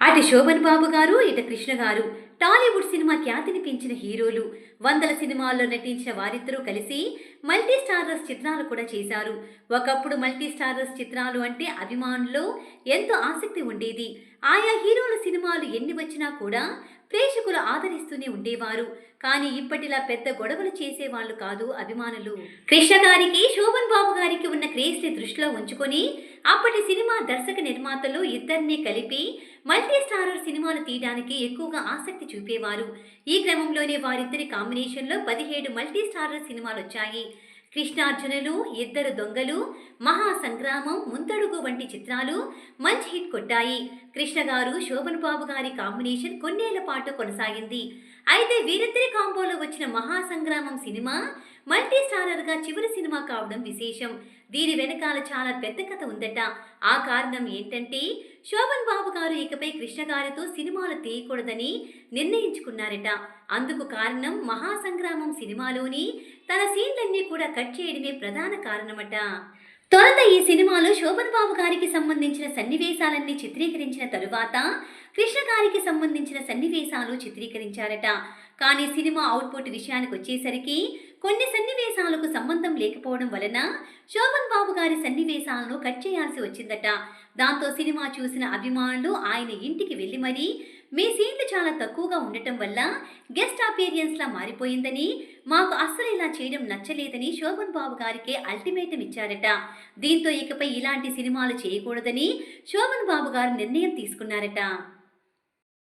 అటు శోభన్ బాబు గారు, ఇటు కృష్ణ గారు టాలీవుడ్ సినిమా ఖ్యాతిని పెంచిన హీరోలు. వందల సినిమాల్లో నటించిన వారిద్దరూ కలిసి మల్టీ స్టారర్స్ చిత్రాలు కూడా చేశారు. ఒకప్పుడు మల్టీ స్టారర్స్ చిత్రాలు అంటే అభిమానుల్లో ఎంతో ఆసక్తి ఉండేది. ఆయా హీరోల సినిమాలు ఎన్ని వచ్చినా కూడా ప్రేక్షకులు ఆదరిస్తూనే ఉండేవారు. కానీ ఇప్పటిలా పెద్ద గొడవలు చేసేవాళ్లు కాదు అభిమానులు. కృష్ణ గారికి, శోభన్ బాబు గారికి ఉన్న క్రేజ్ ని దృష్టిలో ఉంచుకొని అప్పటి సినిమా దర్శక నిర్మాతలు ఇద్దరినీ కలిపి మల్టీ స్టారర్ సినిమాలు తీయడానికి ఎక్కువగా ఆసక్తి చూపేవారు. ఈ క్రమంలోనే వారిద్దరి కాంబినేషన్లో 17 మల్టీ స్టారర్ సినిమాలు వచ్చాయి. కృష్ణార్జునులు, ఇద్దరు దొంగలు, మహా సంగ్రామం, ముంతడుగు వంటి చిత్రాలు మంచి హిట్ కొట్టాయి. కృష్ణ గారు, శోభన్ బాబు గారి కాంబినేషన్ కొన్నేళ్ల పాటు కొనసాగింది. అయితే వీరిద్దరి కాంబోలో వచ్చిన మహా సంగ్రామం సినిమా మల్టీ స్టారర్గా చివరి సినిమా కావడం విశేషం. దీని వెనకాల చాలా పెద్ద కథ ఉందట. ఆ కారణం ఏంటంటే శోభన్ బాబు గారు ఇకపై కృష్ణ గారితో సినిమాలు తీయకూడదని నిర్ణయించుకున్నారట. అందుకు కారణం మహాసంగ్రామం సినిమాలోని తన సీన్లన్నీ కూడా కట్ చేయడమే ప్రధాన కారణమట. తొలుత ఈ సినిమాలో శోభన్ బాబు గారికి సంబంధించిన సన్నివేశాలన్నీ చిత్రీకరించిన తరువాత కృష్ణ గారికి సంబంధించిన సన్నివేశాలు చిత్రీకరించారట. కానీ సినిమా అవుట్పుట్ విషయానికి వచ్చేసరికి కొన్ని సన్నివేశాలకు సంబంధం లేకపోవడం వలన శోభన్ బాబు గారి సన్నివేశాలను కట్ చేయాల్సి వచ్చిందట. దాంతో సినిమా చూసిన అభిమానులు ఆయన ఇంటికి వెళ్లి మరీ మీ సీన్లు చాలా తక్కువగా ఉండటం వల్ల గెస్ట్ అపీరియన్స్ లా మారిపోయిందని, మాకు అస్సలు ఇలా చేయడం నచ్చలేదని శోభన్ బాబు గారికి అల్టిమేటం ఇచ్చారట. దీంతో ఇకపై ఇలాంటి సినిమాలు చేయకూడదని శోభన్ బాబు గారు నిర్ణయం తీసుకున్నారట.